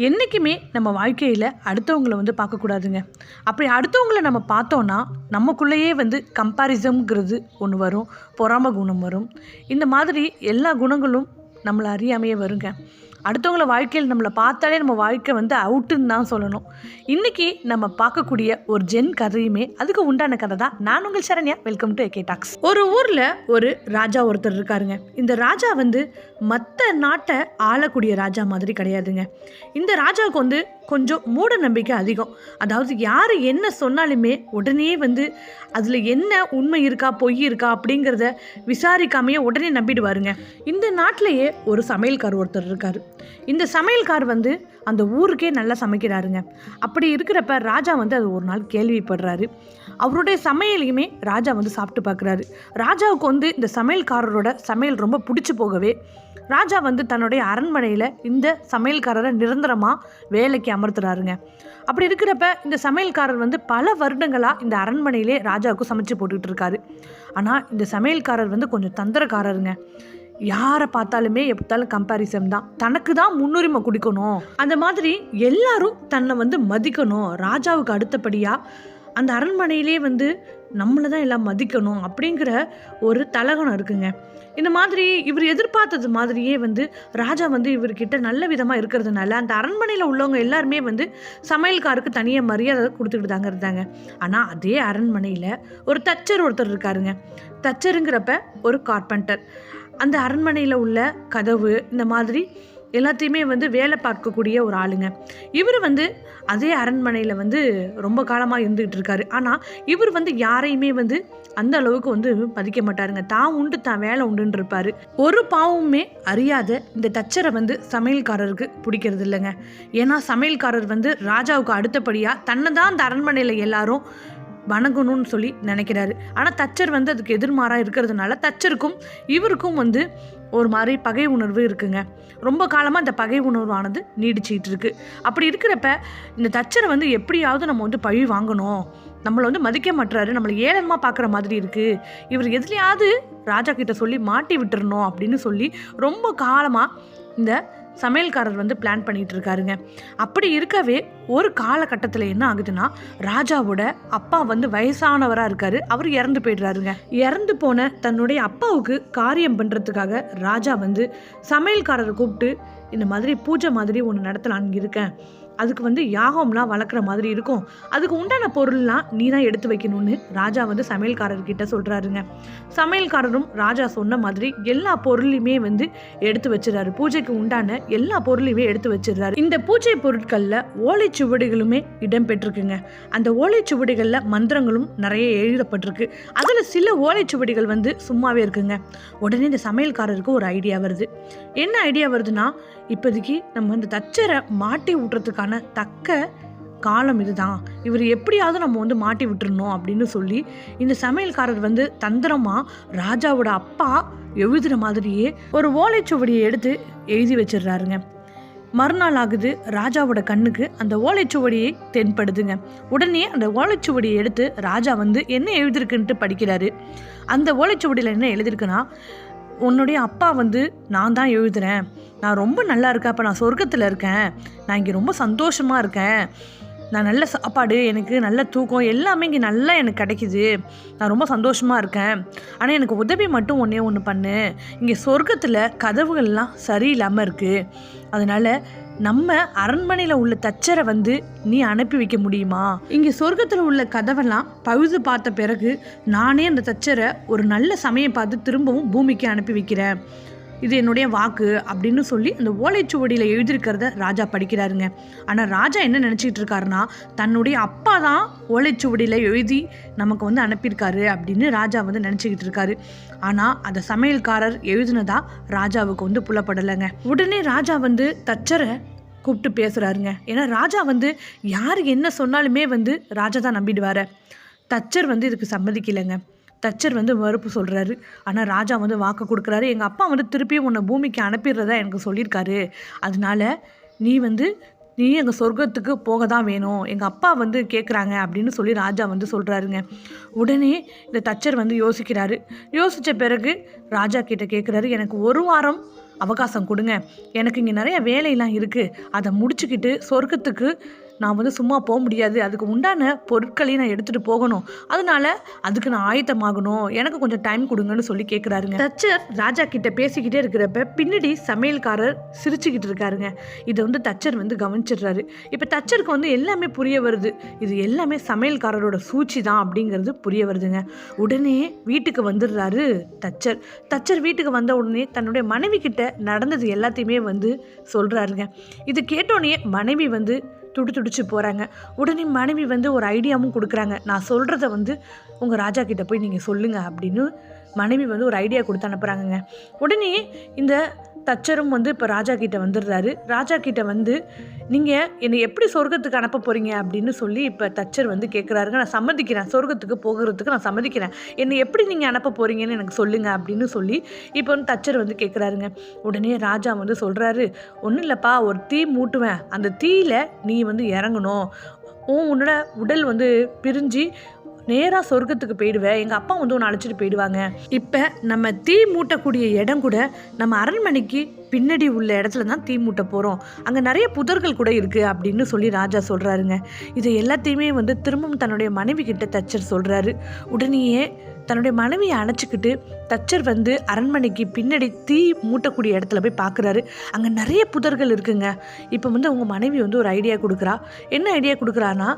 என்றைக்குமே நம்ம வாழ்க்கையில் அடுத்தவங்களை பார்க்கக்கூடாதுங்க. அப்படி அடுத்தவங்களை நம்ம பார்த்தோன்னா நமக்குள்ளேயே கம்பேரிசம்ங்கிறது ஒன்று வரும், பொறாமை குணம் வரும். இந்த மாதிரி எல்லா குணங்களும் நம்மளை அறியாமையே வருங்க. அடுத்தவங்கள வாழ்க்கையில் நம்மளை பார்த்தாலே நம்ம வாழ்க்கை அவுட்டுன்னு தான் சொல்லணும். இன்றைக்கி நம்ம பார்க்கக்கூடிய ஒரு ஜென் கதையுமே அதுக்கு உண்டான கதை தான். நான் உங்கள் Saranya. Welcome to AK talks. ஒரு ஊரில் ஒரு ராஜா ஒருத்தர் இருக்காருங்க. இந்த ராஜா மற்ற நாட்டை ஆளக்கூடிய ராஜா மாதிரி கிடையாதுங்க. இந்த ராஜாவுக்கு கொஞ்சம் மூட நம்பிக்கை அதிகம். அதாவது யார் என்ன சொன்னாலுமே உடனே அதில் என்ன உண்மை இருக்கா பொய் இருக்கா அப்படிங்கிறத விசாரிக்காமையே உடனே நம்பிடுவாருங்க. இந்த நாட்டிலேயே ஒரு சமையல்கார் ஒருத்தர் இருக்கார். இந்த சமையல்கார் அந்த ஊருக்கே நல்லா சமைக்கிறாருங்க. அப்படி இருக்கிறப்ப ராஜா அது ஒரு நாள் கேள்விப்படுறாரு. அவருடைய சமையலையுமே ராஜா சாப்பிட்டு பார்க்குறாரு. ராஜாவுக்கு இந்த சமையல்காரரோட சமையல் ரொம்ப பிடிச்சி போகவே ராஜா தன்னுடைய அரண்மனையில் இந்த சமையல்காரரை நிரந்தரமாக வேலைக்கு அமர்த்துறாருங்க. அப்படி இருக்கிறப்ப இந்த சமையல்காரர் பல வருடங்களாக இந்த அரண்மனையிலே ராஜாவுக்கு சமைச்சு போட்டுக்கிட்டு இருக்காரு. ஆனால் இந்த சமையல்காரர் கொஞ்சம் தந்திரக்காரருங்க. யாரை பார்த்தாலுமே எப்போத்தாலும் கம்பேரிசன் தான். தனக்கு தான் முன்னுரிமை கொடுக்கணும், அந்த மாதிரி எல்லாரும் தன்னை மதிக்கணும். ராஜாவுக்கு அடுத்தபடியாக அந்த அரண்மனையிலே நம்மளை தான் எல்லாம் மதிக்கணும் அப்படிங்கிற ஒரு தலகணம் இருக்குங்க. இந்த மாதிரி இவர் எதிர்பார்த்தது மாதிரியே ராஜா இவர்கிட்ட நல்ல விதமாக இருக்கிறதுனால அந்த அரண்மனையில் உள்ளவங்க எல்லாருமே சமையல்காருக்கு தனியாக மரியாதை கொடுத்துக்கிட்டு தாங்க இருந்தாங்க. ஆனால் அதே அரண்மனையில் ஒரு தச்சர் ஒருத்தர் இருக்காருங்க. தச்சருங்கிறப்ப ஒரு கார்பெண்டர். அந்த அரண்மனையில் உள்ள கதவு இந்த மாதிரி எல்லாத்தையுமே வேலை பார்க்கக்கூடிய ஒரு ஆளுங்க. இவர் அதே அரண்மனையில் ரொம்ப காலமாக இருந்துகிட்டு இருக்காரு. ஆனால் இவர் யாரையுமே அந்த அளவுக்கு மதிக்க மாட்டாருங்க. தான் உண்டு தான் வேலை உண்டுன்னு இருப்பார். ஒரு பாவமுமே அறியாத இந்த தச்சரை சமையல்காரருக்கு பிடிக்கிறது இல்லைங்க. ஏன்னா சமையல்காரர் ராஜாவுக்கு அடுத்தபடியாக தன்னை தான் அந்த அரண்மனையில் எல்லாரும் வணங்கணும்னு சொல்லி நினைக்கிறாரு. ஆனால் தச்சர் அதுக்கு எதிர்மாறாக இருக்கிறதுனால தச்சருக்கும் இவருக்கும் ஒரு மாதிரி பகை உணர்வு இருக்குங்க. ரொம்ப காலமாக இந்த பகை உணர்வானது நீடிச்சிட்டு இருக்கு. அப்படி இருக்கிறப்ப இந்த தச்சரை எப்படியாவது நம்ம பழி வாங்கணும், நம்மளை மதிக்க மாட்டுறாரு, நம்மளை ஏளனமாக பார்க்குற மாதிரி இருக்குது, இவர் எதுலையாவது ராஜா கிட்ட சொல்லி மாட்டி விட்டுறணும் அப்படின்னு சொல்லி ரொம்ப காலமாக இந்த சமையல்காரர் பிளான் பண்ணிகிட்டு இருக்காருங்க. அப்படி இருக்கவே ஒரு காலகட்டத்தில் என்ன ஆகுதுன்னா, ராஜாவோட அப்பா வயசானவராக இருக்காரு. அவர் இறந்து போயிடுறாருங்க. இறந்து போன தன்னுடைய அப்பாவுக்கு காரியம் பண்ணுறதுக்காக ராஜா சமையல்காரரை கூப்பிட்டு இந்த மாதிரி பூஜை மாதிரி ஒன்று நடத்தலான்னு இருக்கேன், அதுக்கு யாகம்லாம் வளர்க்குற மாதிரி இருக்கும், அதுக்கு உண்டான பொருள்லாம் நீ தான் எடுத்து வைக்கணும்னு ராஜா சமையல்காரர்கிட்ட சொல்கிறாருங்க. சமையல்காரரும் ராஜா சொன்ன மாதிரி எல்லா பொருளையுமே எடுத்து வச்சிடறாரு. பூஜைக்கு உண்டான எல்லா பொருளையுமே எடுத்து வச்சிடறாரு. இந்த பூஜை பொருட்களில் ஓலைச்சுவடிகளுமே இடம்பெற்றிருக்குங்க. அந்த ஓலைச்சுவடிகளில் மந்திரங்களும் நிறைய எழுதப்பட்டிருக்கு. அதில் சில ஓலைச்சுவடிகள் சும்மாவே இருக்குங்க. உடனே இந்த சமையல்காரருக்கு ஒரு ஐடியா வருது. என்ன ஐடியா வருதுன்னா, இப்போதைக்கு நம்ம இந்த தச்சரை மாட்டி விட்டுறதுக்கான தக்க காலம் இதுதான், இவர் எப்படியாவது நம்ம மாட்டி விட்டுறணும் அப்படின்னு சொல்லி இந்த சமையல்காரர் தந்திரமாக ராஜாவோட அப்பா எழுதுகிற மாதிரியே ஒரு ஓலைச்சுவடியை எடுத்து எழுதி வச்சிடுறாருங்க. மறுநாள் ஆகுது. ராஜாவோட கண்ணுக்கு அந்த ஓலைச்சுவடியை தென்படுதுங்க. உடனே அந்த ஓலைச்சுவடியை எடுத்து ராஜா என்ன எழுதிருக்குன்ட்டு படிக்கிறாரு. அந்த ஓலைச்சுவடியில் என்ன எழுதிருக்குன்னா, உன்னுடைய அப்பா நான் தான் எழுதுகிறேன், நான் ரொம்ப நல்லா இருக்கேன், அப்போ நான் சொர்க்கத்தில் இருக்கேன், நான் இங்கே ரொம்ப சந்தோஷமாக இருக்கேன், நான் நல்ல சாப்பாடு, எனக்கு நல்ல தூக்கம் எல்லாமே இங்கே நல்லா எனக்கு கிடைக்கிது, நான் ரொம்ப சந்தோஷமாக இருக்கேன். ஆனால் எனக்கு உதவி மட்டும் ஒன்றே ஒன்று பண்ணு, இங்கே சொர்க்கத்தில் கதவுகள்லாம் சரியில்லாமல் இருக்குது, அதனால் நம்ம அரண்மனையில் உள்ள தச்சரை நீ அனுப்பி வைக்க முடியுமா? இங்கே சொர்க்கத்தில் உள்ள கதவெல்லாம் பழுது பார்த்த பிறகு நானே அந்த தச்சரை ஒரு நல்ல சமயம் பார்த்து திரும்பவும் பூமிக்கு அனுப்பி வைக்கிறேன், இது என்னுடைய வாக்கு அப்படின்னு சொல்லி அந்த ஓலைச்சுவடியில் எழுதியிருக்கிறத ராஜா படிக்கிறாருங்க. ஆனால் ராஜா என்ன நினச்சிக்கிட்டு இருக்காருன்னா, தன்னுடைய அப்பா தான் ஓலைச்சுவடியில் எழுதி நமக்கு அனுப்பியிருக்காரு அப்படின்னு ராஜா நினச்சிக்கிட்டு இருக்காரு. ஆனால் அந்த சமையல்காரர் எழுதினதா ராஜாவுக்கு புலப்படலைங்க. உடனே ராஜா தச்சரை கூப்பிட்டு பேசுகிறாருங்க. ஏன்னா ராஜா யார் என்ன சொன்னாலுமே ராஜா தான் நம்பிடுவார். தச்சர் இதுக்கு சம்மதிக்கலைங்க. தச்சர் மறுப்பு சொல்கிறாரு. ஆனால் ராஜா வாக்கு கொடுக்குறாரு. எங்கள் அப்பா திருப்பியும் உன்னை பூமிக்கு அனுப்பிடுறதா எனக்கு சொல்லியிருக்காரு, அதனால நீ நீ எங்கள் சொர்க்கத்துக்கு போக தான் வேணும், எங்கள் அப்பா கேட்குறாங்க அப்படின்னு சொல்லி ராஜா சொல்கிறாருங்க. உடனே இந்த தச்சர் யோசிக்கிறாரு. யோசித்த பிறகு ராஜா கிட்ட கேட்குறாரு, எனக்கு ஒரு வாரம் அவகாசம் கொடுங்க, எனக்கு இங்கே நிறைய வேலையெல்லாம் இருக்குது, அதை முடிச்சுக்கிட்டு சொர்க்கத்துக்கு நான் வந்து சும்மா போக முடியாது, அதுக்கு உண்டான பொருட்களையும் நான் எடுத்துகிட்டு போகணும், அதனால அதுக்கு நான் ஆயத்தமாகணும், எனக்கு கொஞ்சம் டைம் கொடுங்கன்னு சொல்லி கேட்குறாருங்க. தச்சர் ராஜா கிட்ட பேசிக்கிட்டே இருக்கிறப்ப பின்னாடி சமையல்காரர் சிரிச்சுக்கிட்டு இருக்காருங்க. இதை வந்து தச்சர் வந்து கவனிச்சிடுறாரு. இப்போ தச்சருக்கு வந்து எல்லாமே புரிய வருது, இது எல்லாமே சமையல்காரரோட சூழ்ச்சி தான் அப்படிங்கிறது புரிய வருதுங்க. உடனே வீட்டுக்கு வந்துடுறாரு தச்சர். தச்சர் வீட்டுக்கு வந்த உடனே தன்னுடைய மனைவி கிட்ட நடந்தது எல்லாத்தையுமே வந்து சொல்கிறாருங்க. இது கேட்டோடனே மனைவி வந்து துடிச்சு போகிறாங்க. உடனே மனைவி வந்து ஒரு ஐடியாவும் கொடுக்குறாங்க. நான் சொல்கிறத வந்து உங்கள் ராஜா கிட்ட போய் நீங்கள் சொல்லுங்கள் அப்படின்னு மனைவி வந்து ஒரு ஐடியா கொடுத்து அனுப்புகிறாங்கங்க. உடனே இந்த தச்சரும் வந்து இப்போ ராஜா கிட்ட வந்துடுறாரு. ராஜா கிட்ட வந்து நீங்கள் என்னை எப்படி சொர்க்கத்துக்கு அனுப்ப போகிறீங்க அப்படின்னு சொல்லி இப்போ தச்சர் வந்து கேட்குறாருங்க. நான் சம்மதிக்கிறேன், சொர்க்கத்துக்கு போகிறதுக்கு நான் சம்மதிக்கிறேன், என்னை எப்படி நீங்கள் அனுப்ப போகிறீங்கன்னு எனக்கு சொல்லுங்கள் அப்படின்னு சொல்லி இப்போ வந்து தச்சர் வந்து கேட்குறாருங்க. உடனே ராஜா வந்து சொல்கிறாரு, ஒன்றும் இல்லைப்பா, ஒரு தீ மூட்டுவேன், அந்த தீயில் நீ வந்து இறங்கணும், உன்னோட உடல் வந்து பிரிஞ்சு நேராக சொர்க்கத்துக்கு போயிடுவேன், எங்கள் அப்பா வந்து ஒன்று அழைச்சிட்டு போயிடுவாங்க. இப்போ நம்ம தீ மூட்டக்கூடிய இடம் கூட நம்ம அரண்மனைக்கு பின்னாடி உள்ள இடத்துல தான் தீ மூட்ட போகிறோம், அங்கே நிறைய புதர்கள் கூட இருக்குது அப்படின்னு சொல்லி ராஜா சொல்கிறாருங்க. இது எல்லாத்தையுமே வந்து திரும்பவும் தன்னுடைய மனைவி கிட்ட தச்சர் சொல்கிறாரு. உடனேயே தன்னுடைய மனைவியை அணைச்சிக்கிட்டு தச்சர் வந்து அரண்மனைக்கு பின்னாடி தீ மூட்டக்கூடிய இடத்துல போய் பார்க்குறாரு. அங்கே நிறைய புதர்கள் இருக்குங்க. இப்போ வந்து அவங்க மனைவி வந்து ஒரு ஐடியா கொடுக்குறா. என்ன ஐடியா கொடுக்குறான்னா,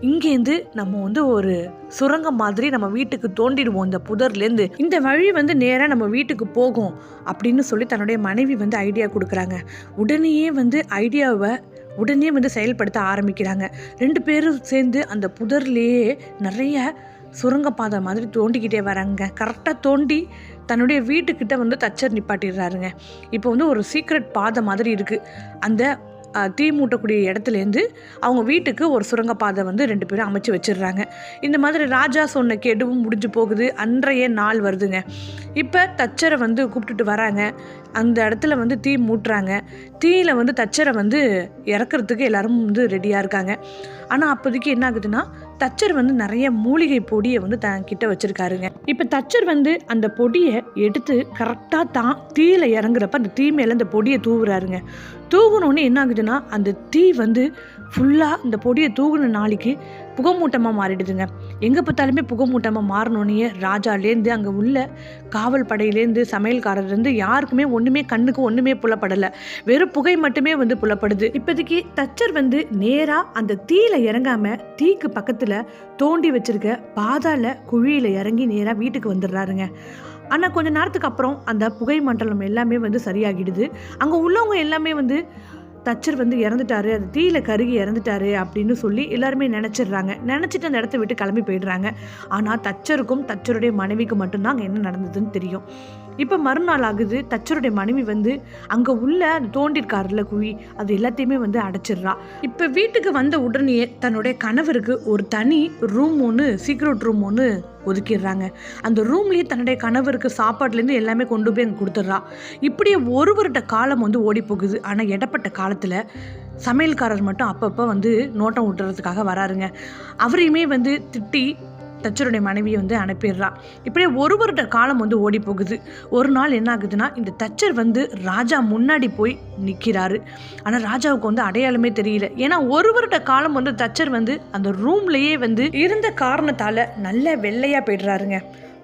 இங்கேருந்து நம்ம வந்து ஒரு சுரங்கம் மாதிரி நம்ம வீட்டுக்கு தோண்டிடுவோம், இந்த புதர்லேருந்து இந்த வழி வந்து நேராக நம்ம வீட்டுக்கு போகும் அப்படின்னு சொல்லி தன்னுடைய மனைவி வந்து ஐடியா கொடுக்குறாங்க. உடனேயே வந்து ஐடியாவை உடனே வந்து செயல்படுத்த ஆரம்பிக்கிறாங்க. 2 பேரும் சேர்ந்து அந்த புதர்லேயே நிறைய சுரங்கப்பாதை மாதிரி தோண்டிக்கிட்டே வராங்க. கரெக்டாக தோண்டி தன்னுடைய வீட்டுக்கிட்ட வந்து தச்சர் நிப்பாட்டிடுறாருங்க. இப்போ வந்து ஒரு சீக்ரெட் பாதை மாதிரி இருக்குது. அந்த தீ மூட்டக்கூடிய இடத்துலேருந்து அவங்க வீட்டுக்கு ஒரு சுரங்கப்பாதை வந்து 2 பேரும் அமைச்சு வச்சிடுறாங்க. இந்த மாதிரி ராஜா சொன்ன கெடுவும் முடிஞ்சு போகுது. அன்றைய நாள் வருதுங்க. இப்போ தச்சரை வந்து கூப்பிட்டுட்டு வராங்க. அந்த இடத்துல வந்து தீ மூட்டுறாங்க. தீயில் வந்து தச்சரை வந்து இறக்குறதுக்கு எல்லாரும் வந்து ரெடியாக இருக்காங்க. ஆனால் அப்போதைக்கு என்ன ஆகுதுன்னா, தச்சர் வந்து நிறைய மூலிகை பொடியை வந்து கிட்ட வச்சுருக்காருங்க. இப்போ தச்சர் வந்து அந்த பொடியை எடுத்து கரெக்டாக தான் தீயில் இறங்குறப்ப அந்த தீ மேலே அந்த பொடியை தூவுறாருங்க. தூகுனோடனே என்ன ஆகுதுன்னா, அந்த தீ வந்து ஃபுல்லாக இந்த பொடியை தூகுன நாளைக்கு புகைமூட்டமாக மாறிடுதுங்க. எங்கே பார்த்தாலுமே புகைமூட்டமாக மாறினோடனே ராஜாலேருந்து அங்கே உள்ள காவல் படையிலேருந்து சமையல்காரர்லேருந்து யாருக்குமே ஒன்றுமே கண்ணுக்கு ஒன்றுமே புலப்படலை. வெறும் புகை மட்டுமே வந்து புலப்படுது. இப்போதைக்கு தச்சர் வந்து நேராக அந்த தீயில் இறங்காமல் தீக்கு பக்கத்தில் தோண்டி வச்சிருக்க பாதாள குழியில் இறங்கி நேராக வீட்டுக்கு வந்துடுறாருங்க. ஆனால் கொஞ்ச நேரத்துக்கு அப்புறம் அந்த புகை மண்டலம் எல்லாமே வந்து சரியாகிடுது. அங்கே உள்ளவங்க எல்லாமே வந்து தச்சர் வந்து இறந்துட்டாரு, அது தீயில கருகி இறந்துட்டாரு அப்படின்னு சொல்லி எல்லாருமே நினச்சிடுறாங்க. நினச்சிட்டு அந்த இடத்த விட்டு கிளம்பி போயிடுறாங்க. ஆனால் தச்சருக்கும் தச்சருடைய மனைவிக்கு மட்டும்தான் அங்கே என்ன நடந்ததுன்னு தெரியும். இப்போ மறுநாள் ஆகுது. தச்சருடைய மனைவி வந்து அங்கே உள்ள அந்த தோண்டிருக்காருல குழி, அது எல்லாத்தையுமே வந்து அடைச்சிடுறா. இப்போ வீட்டுக்கு வந்த உடனே தன்னுடைய கணவருக்கு ஒரு தனி ரூம் ஒன்று, சீக்ரெட் ரூம் ஒன்று ஒதுக்கிடுறாங்க. அந்த ரூம்லேயே தன்னுடைய கணவருக்கு சாப்பாடுலேருந்து எல்லாமே கொண்டு போய் அங்கே கொடுத்துட்றா. இப்படியே 1 வருட காலம் வந்து ஓடி போகுது. ஆனால் இடப்பட்ட காலத்தில் சமையல்காரர் மட்டும் அப்பப்போ வந்து நோட்டம் விட்டுறதுக்காக வராருங்க. அவரையுமே வந்து திட்டி தச்சருடைய மனைவியை வந்து அனுப்பிடுறா. இப்படியே 1 வருட காலம் வந்து ஓடி போகுது. ஒரு நாள் என்ன ஆகுதுன்னா, இந்த தச்சர் வந்து ராஜா முன்னாடி போய் நிற்கிறாரு. ஆனால் ராஜாவுக்கு வந்து அடையாளமே தெரியல. ஏன்னா 1 வருட காலம் வந்து தச்சர் வந்து அந்த ரூம்லேயே வந்து இருந்த காரணத்தால் நல்ல வெள்ளையாக போய்டுறாருங்க.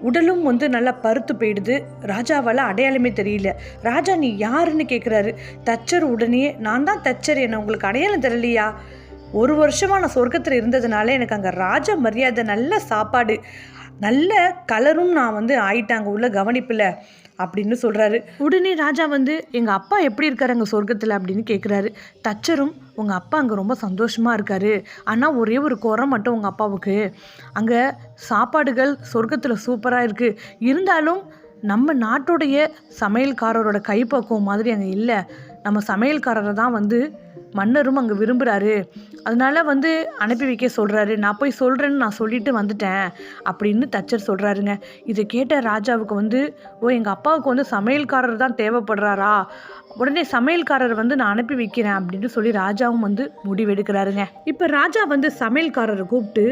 உடலும் வந்து நல்லா பருத்து போயிடுது. ராஜாவால் அடையாளமே தெரியல. ராஜா நீ யாருன்னு கேட்குறாரு. தச்சர் உடனே நான் தான் தச்சர், என்ன உங்களுக்கு அடையாளம் தெரியலையா? 1 வருஷமாக நான் சொர்க்கத்தில் இருந்ததுனால எனக்கு அங்கே ராஜா மரியாதை, நல்ல சாப்பாடு, நல்ல கலரும் நான் வந்து ஆயிட்டாங்க உள்ள கவனிப்பில் அப்படின்னு சொல்கிறாரு. உடனே ராஜா வந்து எங்கள் அப்பா எப்படி இருக்காரு அங்கே சொர்க்கத்தில் அப்படின்னு கேட்குறாரு. தச்சரும் உங்கள் அப்பா அங்கே ரொம்ப சந்தோஷமாக இருக்காரு, ஆனால் ஒரே ஒரு குறை மட்டும் உங்கள் அப்பாவுக்கு, அங்கே சாப்பாடுகள் சொர்க்கத்தில் சூப்பராக இருக்குது, இருந்தாலும் நம்ம நாட்டுடைய சமையல்காரரோட கைப்பக்குவம் மாதிரி அங்கே இல்லை, நம்ம சமையல்காரரை தான் வந்து மன்னரும் அங்கே விரும்புகிறாரு, அதனால வந்து அனுப்பி வைக்க சொல்கிறாரு, நான் போய் சொல்கிறேன்னு நான் சொல்லிட்டு வந்துட்டேன் அப்படின்னு தச்சர் சொல்கிறாருங்க. இதை கேட்ட ராஜாவுக்கு வந்து எங்கள் அப்பாவுக்கு வந்து சமையல்காரர் தான் தேவைப்படுறாரா, உடனே சமையல்காரர் வந்து நான் அனுப்பி வைக்கிறேன் அப்படின்னு சொல்லி ராஜாவும் வந்து முடிவெடுக்கிறாருங்க. இப்போ ராஜா வந்து சமையல்காரரை கூப்பிட்டு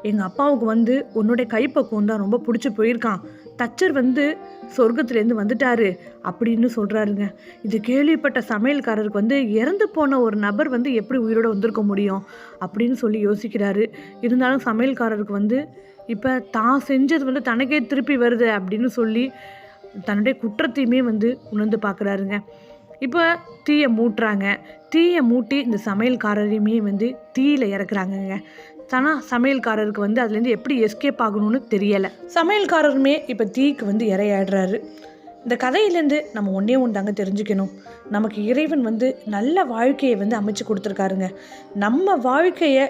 எங்கள் அப்பாவுக்கு வந்து உன்னுடைய கைப்பக்குவம் தான் ரொம்ப பிடிச்சி போயிருக்கான், தச்சர் வந்து சொர்க்கத்துலேருந்து வந்துட்டாரு அப்படின்னு சொல்கிறாருங்க. இது கேள்விப்பட்ட சமையல்காரருக்கு வந்து இறந்து போன ஒரு நபர் வந்து எப்படி உயிரோடு வந்திருக்க முடியும் அப்படின்னு சொல்லி யோசிக்கிறாரு. இருந்தாலும் சமையல்காரருக்கு வந்து இப்போ தான் செஞ்சது வந்து தனக்கே திருப்பி வருது அப்படின்னு சொல்லி தன்னுடைய குற்றத்தையுமே வந்து உணர்ந்து பார்க்குறாருங்க. இப்போ தீயை மூட்டுறாங்க. தீயை மூட்டி இந்த சமையல்காரரையுமே வந்து தீயில் இறக்குறாங்கங்க. ஆனால் சமையல்காரருக்கு வந்து அதுலேருந்து எப்படி எஸ்கேப் ஆகணும்னு தெரியலை. சமையல்காரருமே இப்போ தீக்கு வந்து இரையாடுறாரு. இந்த கதையிலேருந்து நம்ம ஒன்றே ஒன்று தாங்க தெரிஞ்சுக்கணும். நமக்கு இறைவன் வந்து நல்ல வாழ்க்கையை வந்து அமைச்சு கொடுத்துருக்காருங்க. நம்ம வாழ்க்கையை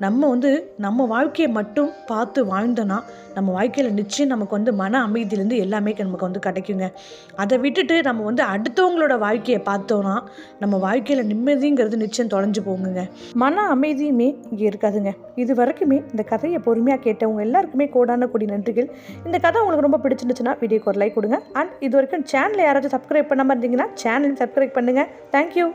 நம்ம வாழ்க்கையை மட்டும் பார்த்து வாழ்ந்தோன்னா நம்ம வாழ்க்கையில் நிச்சயம் நமக்கு வந்து மன அமைதியிலேருந்து எல்லாமே நமக்கு வந்து கிடைக்குங்க. அதை விட்டுட்டு நம்ம வந்து அடுத்தவங்களோட வாழ்க்கையை பார்த்தோன்னா நம்ம வாழ்க்கையில் நிம்மதிங்கிறது நிச்சயம் தொலைஞ்சு போகுங்க. மன அமைதியுமே இங்கே இருக்காதுங்க. இது வரைக்குமே இந்த கதையை பொறுமையாக கேட்டவங்க எல்லாருக்குமே கோடான கொடி நன்றிகள். இந்த கதை உங்களுக்கு ரொம்ப பிடிச்சிருந்துச்சுன்னா வீடியோக்கு ஒரு லைக் கொடுங்க. அண்ட் இது வரைக்கும் சேனலை யாராச்சும் சப்ஸ்கிரைப் பண்ணாமல் இருந்தீங்கன்னா சேனலையும் சப்ஸ்கிரைப் பண்ணுங்கள். தேங்க்யூ.